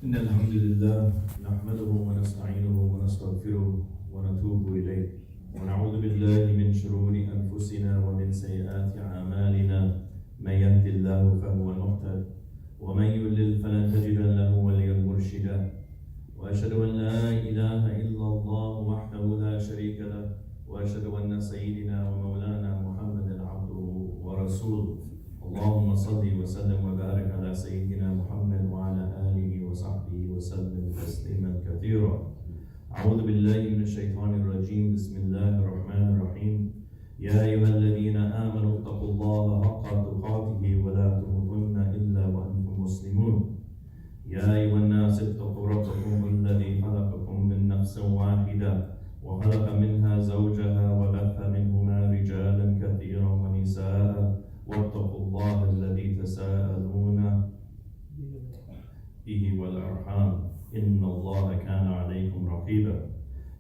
إن الحمد لله نحمده ونستعينه ونستغفره ونتوب إليه ونعوذ بالله من شرور أنفسنا ومن سيئات أعمالنا من يهد الله فهو المهتد ومن يضلل فلن تجد له وليا مرشدا وأشهد أن لا إله إلا الله وحده لا شريك له وأشهد أن سيدنا ومولانا محمدا عبده ورسوله اللهم صل وسلم وبارك على سيدنا محمد وعلى آله وصحبه وسلم تسليما كثيرا. أعوذ بالله من الشيطان الرجيم. بسم الله الرحمن الرحيم. يا أيها الذين آمنوا اتقوا الله حق تقاته ولا تموتن إلا وأنتم مسلمون. يا أيها الناس اتقوا ربكم الذي خلقكم من نفس واحدة وخلق منها زوجها وبث منهما رجالا كثيرا ونساء واتقوا الله الذي تساءلون به والأرحام إن الله كان عليكم رقيبا.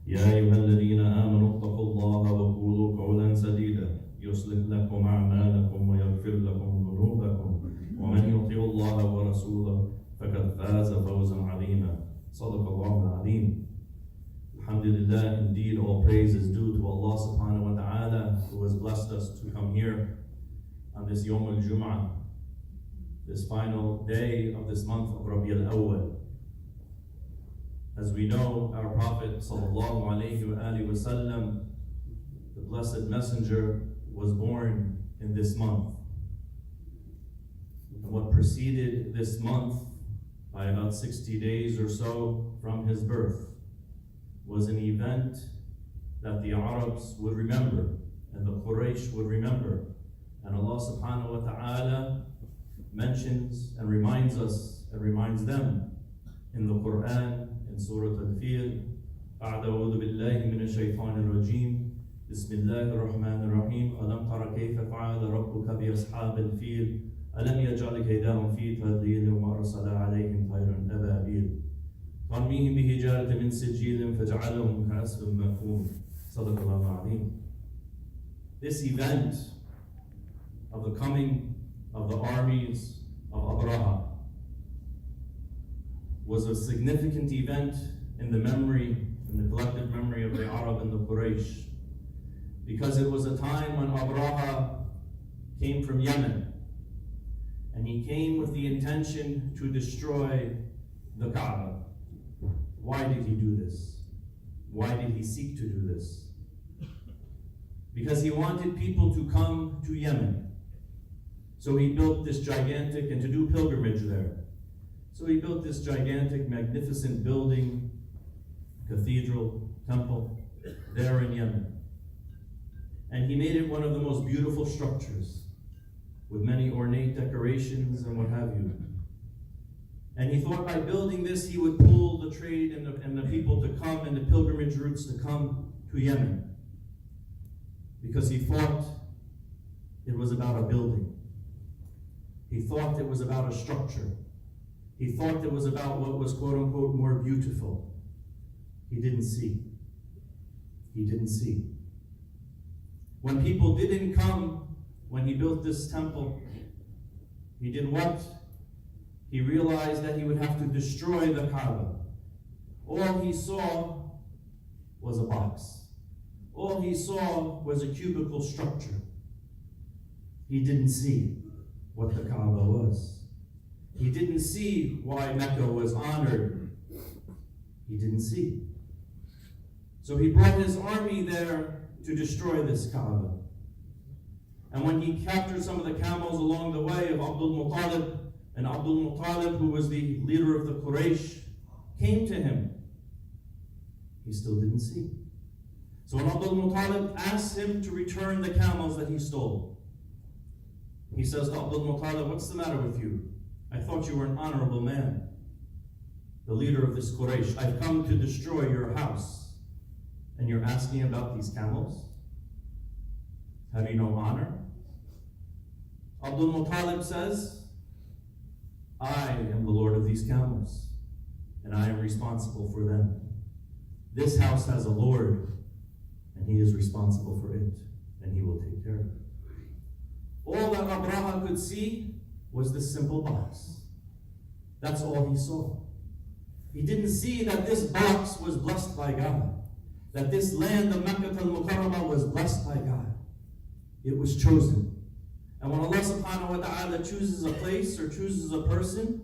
يا أيها الذين آمنوا اتقوا الله وقولوا قولا سديدا يصلح لكم أعمالكم ويغفر لكم ذنوبكم ومن يطع الله ورسوله فقد فاز فوزا عظيما. صدق الله العظيم. Alhamdulillah, indeed all praise is due to Allah subhanahu wa ta'ala who has blessed us to come here on this Yawm al-Jum'ah, this final day of this month of Rabi al-Awwal. As we know, our Prophet sallallahu alayhi wa sallam, the blessed messenger, was born in this month. And what preceded this month by about 60 days or so from his birth was an event that the Arabs would remember and the Quraysh would remember. And Allah subhanahu wa ta'ala mentions and reminds us and reminds them in the Quran in Surah Al-Fil. أعوذ بالله من الشيطان الرجيم. بسم الله الرحمن الرحيم. ألم تر كيف فعل ربك بأصحاب الفيل ألم يجعل كيدهم في تضليل وأرسل عليهم طيرا أبابيل ترميهم بحجارة من سجيل فجعلهم كعصف مأكول. صدق الله العظيم. This event of the coming of the armies of Abraha was a significant event in the memory, in the collective memory of the Arab and the Quraysh, because it was a time when Abraha came from Yemen, and he came with the intention to destroy the Kaaba. Why did he do this? Why did he seek to do this? Because he wanted people to come to Yemen. So he built this gigantic, and to do pilgrimage there. So he built this gigantic, magnificent building, cathedral, temple, there in Yemen. And he made it one of the most beautiful structures, with many ornate decorations and what have you. And he thought by building this, he would pull the trade and the people to come, and the pilgrimage routes to come to Yemen. Because he thought it was about a building. He thought it was about a structure. He thought it was about what was quote unquote more beautiful. He didn't see. He didn't see. When people didn't come, when he built this temple, he did what? He realized that he would have to destroy the Kaaba. All he saw was a box. All he saw was a cubicle structure. He didn't see what the Kaaba was. He didn't see why Mecca was honored. He didn't see. So he brought his army there to destroy this Kaaba. And when he captured some of the camels along the way of Abdul Muttalib, and Abdul Muttalib, who was the leader of the Quraysh, came to him, he still didn't see. So when Abdul Muttalib asked him to return the camels that he stole, he says to Abdul Muttalib, "What's the matter with you? I thought you were an honorable man, the leader of this Quraysh. I've come to destroy your house, and you're asking about these camels? Have you no honor?" Abdul Muttalib says, "I am the Lord of these camels, and I am responsible for them. This house has a Lord, and he is responsible for it, and he will take care of it." All that Abraha could see was this simple box. That's all he saw. He didn't see that this box was blessed by God, that this land of Makkah al-Mukarramah was blessed by God. It was chosen. And when Allah subhanahu wa ta'ala chooses a place or chooses a person,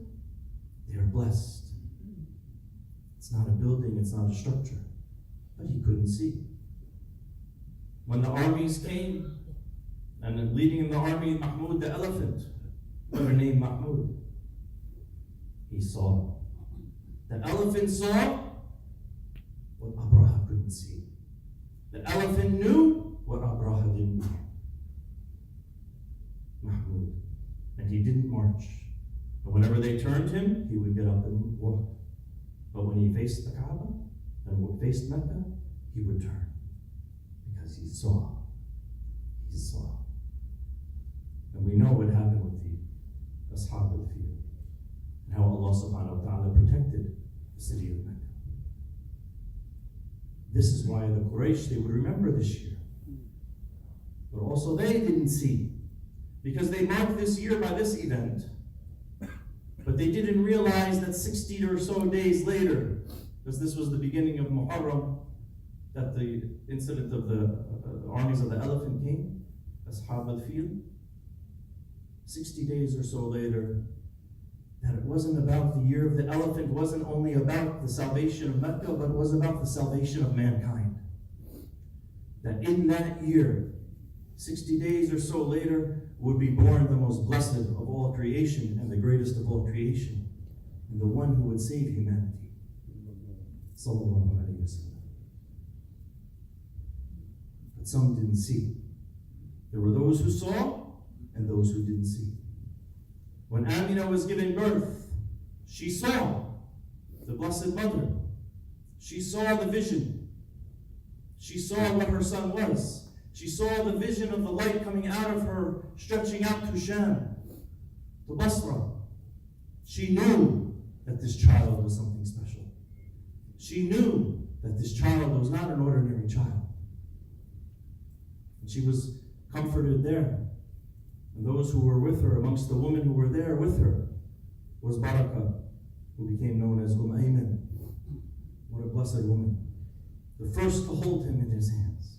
they are blessed. It's not a building, it's not a structure. But he couldn't see. When the armies came, and leading in the army, Mahmud the elephant, never named Mahmud, he saw. The elephant saw what Abraha couldn't see. The elephant knew what Abraha didn't know. Mahmud. And he didn't march. And whenever they turned him, he would get up and walk. But when he faced the Kaaba and faced Mecca, he would turn. Because he saw. He saw. And we know what happened with the Ashab al-Fil. And how Allah subhanahu wa ta'ala protected the city of Mecca. This is why the Quraysh, they would remember this year. But also they didn't see. Because they marked this year by this event. But they didn't realize that 60 or so days later, because this was the beginning of Muharram, that the incident of the armies of the elephant came, Ashab al-Fil. 60 days or so later, that it wasn't about the year of the elephant, wasn't only about the salvation of Mecca, but it was about the salvation of mankind. That in that year, 60 days or so later, would be born the most blessed of all creation and the greatest of all creation, and the one who would save humanity. Sallallahu alayhi wa sallam. But some didn't see. There were those who saw and those who didn't see. When Amina was giving birth, she saw the Blessed Mother. She saw the vision. She saw what her son was. She saw the vision of the light coming out of her, stretching out to Sham, to Basra. She knew that this child was something special. She knew that this child was not an ordinary child. And she was comforted there. And those who were with her, amongst the women who were there with her, was Barakah, who became known as Ayman. What a blessed woman. The first to hold him in his hands,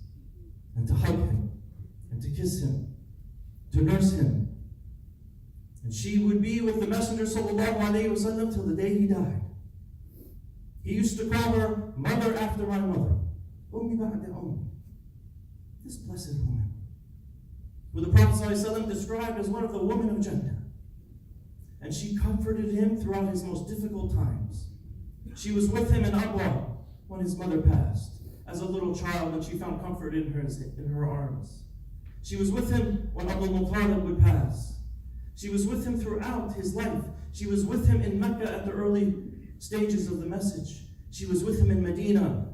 and to hug him, and to kiss him, to nurse him. And she would be with the Messenger sallallahu alaihi wasallam till the day he died. He used to call her mother after my mother. Ummi ba'da ummi. This blessed woman, who the Prophet ﷺ described as one of the women of Jannah. And she comforted him throughout his most difficult times. She was with him in Abwa when his mother passed, as a little child, and she found comfort in her arms. She was with him when Abdul Muttalib would pass. She was with him throughout his life. She was with him in Mecca at the early stages of the message. She was with him in Medina.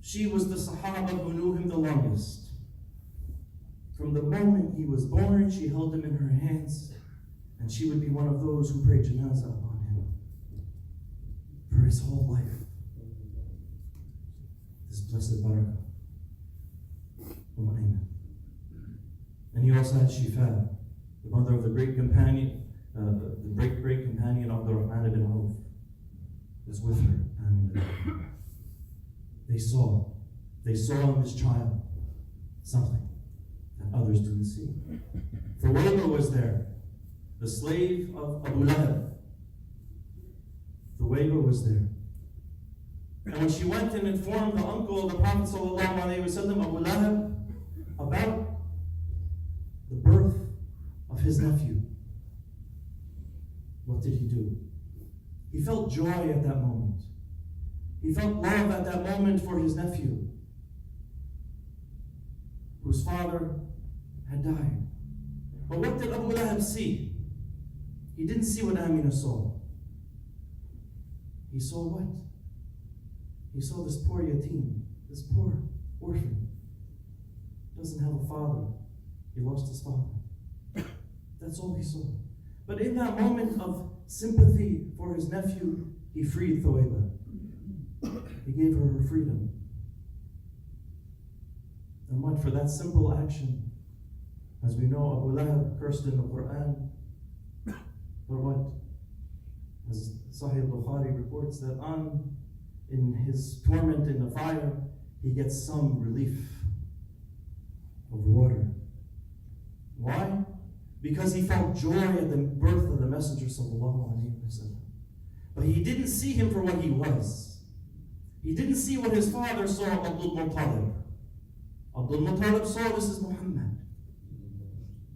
She was the Sahaba who knew him the longest. From the moment he was born, she held him in her hands, and she would be one of those who prayed janazah upon him for his whole life. This blessed barakah. And he also had Shifa, the mother of the great companion, the great companion Abdurrahman ibn Auf, was with her. They saw in this child something that others didn't see. Thuwayba was there, the slave of Abu Lahab. Thuwayba was there. And when she went and informed the uncle of the Prophet ﷺ, Abu Lahab, about the birth of his nephew, what did he do? He felt joy at that moment. He felt love at that moment for his nephew, whose father had died. But what did Abu Lahab see? He didn't see what Amina saw. He saw what? He saw this poor yatim, this poor orphan. Doesn't have a father. He lost his father. That's all he saw. But in that moment of sympathy for his nephew, he freed Thuwayba. He gave her her freedom. And what? For that simple action, as we know, Abu Lahab cursed in the Quran. For what? As Sahih Bukhari reports that in his torment in the fire, he gets some relief of water. Why? Because he felt joy at the birth of the Messenger sallallahu alaihi wasallam. But he didn't see him for what he was. He didn't see what his father saw, Abdul Muttalib. Abdul Muttalib saw, this is Muhammad.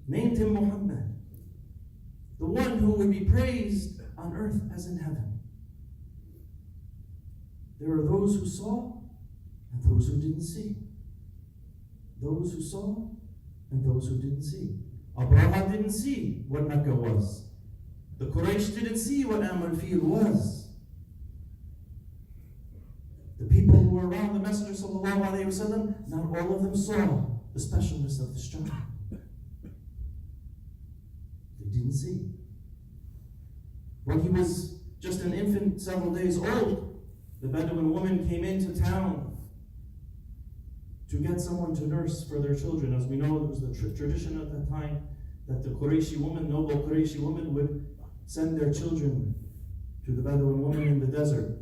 Named him Muhammad. The one who would be praised on earth as in heaven. There are those who saw and those who didn't see. Those who saw and those who didn't see. Abraha didn't see what Mecca was. The Quraysh didn't see what Amr al-Fil was. The people who were around the Messenger sallallahu alaihi wasallam, not all of them saw the specialness of this child. They didn't see. When he was just an infant, several days old, the Bedouin woman came into town to get someone to nurse for their children. As we know, it was the tradition at that time that the Qurayshi woman, noble Qurayshi woman, would send their children to the Bedouin woman in the desert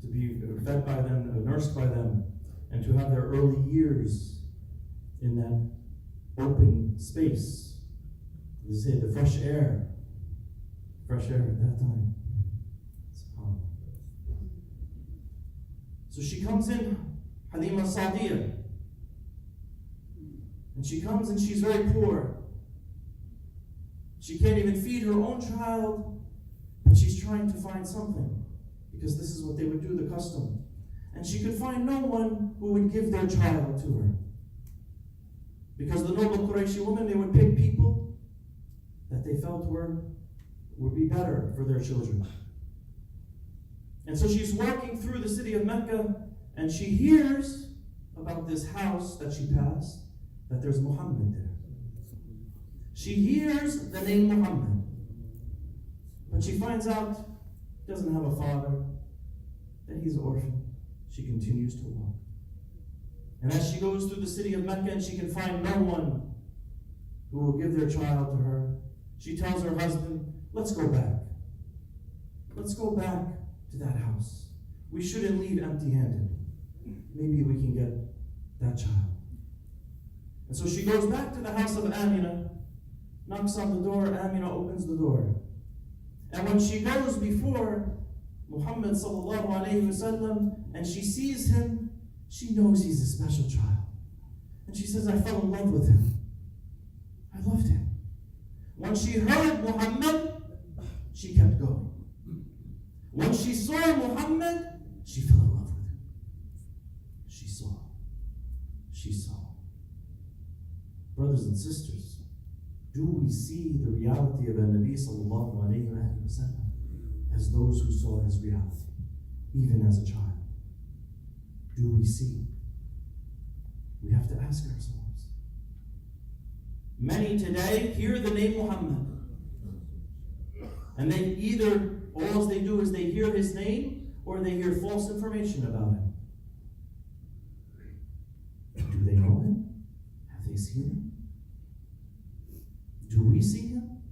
to be fed by them, nursed by them, and to have their early years in that open space. They say the fresh air at that time. So she comes in, Halima Sa'diyah, and she comes and she's very poor. She can't even feed her own child, but she's trying to find something, because this is what they would do, the custom. And she could find no one who would give their child to her. Because the noble Qurayshi women, they would pick people that they felt would be better for their children. And so she's walking through the city of Mecca, and she hears about this house that she passed, that there's Muhammad there. She hears the name Muhammad, but she finds out he doesn't have a father, that he's an orphan. She continues to walk. And as she goes through the city of Mecca and she can find no one who will give their child to her, she tells her husband, let's go back. Let's go back to that house. We shouldn't leave empty-handed. Maybe we can get that child. And so she goes back to the house of Amina, knocks on the door. Amina opens the door. And when she goes before Muhammad sallallahu alayhi wasallam and she sees him, she knows he's a special child. And she says, I fell in love with him. I loved him. When she heard Muhammad, she kept going. When she saw Muhammad, she fell in love with him. She saw. Brothers and sisters, do we see the reality of Nabi sallallahu alayhi wa sallam as those who saw his reality, even as a child? Do we see? We have to ask ourselves. Many today hear the name Muhammad, and they either, all they do is they hear his name, or they hear false information about him. Do they know him? Have they seen him? Do we see him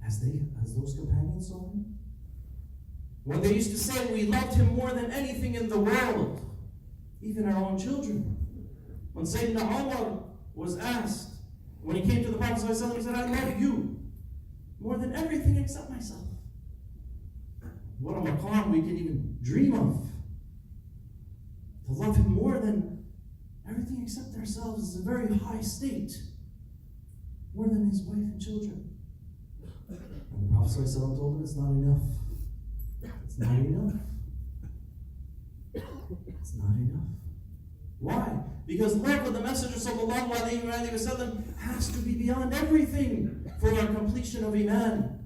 as those companions saw him? When they used to say we loved him more than anything in the world, even our own children. When Sayyidina Umar was asked, when he came to the Prophet ﷺ, he said, I love you more than everything except myself. What a maqam we didn't even dream of. To love him more than everything except ourselves is a very high state. More than his wife and children. And the Prophet ﷺ told him it's not enough. It's not enough. It's not enough. Why? Because love of the Messenger sallallahu alayhi wa sallam has to be beyond everything for our completion of Iman.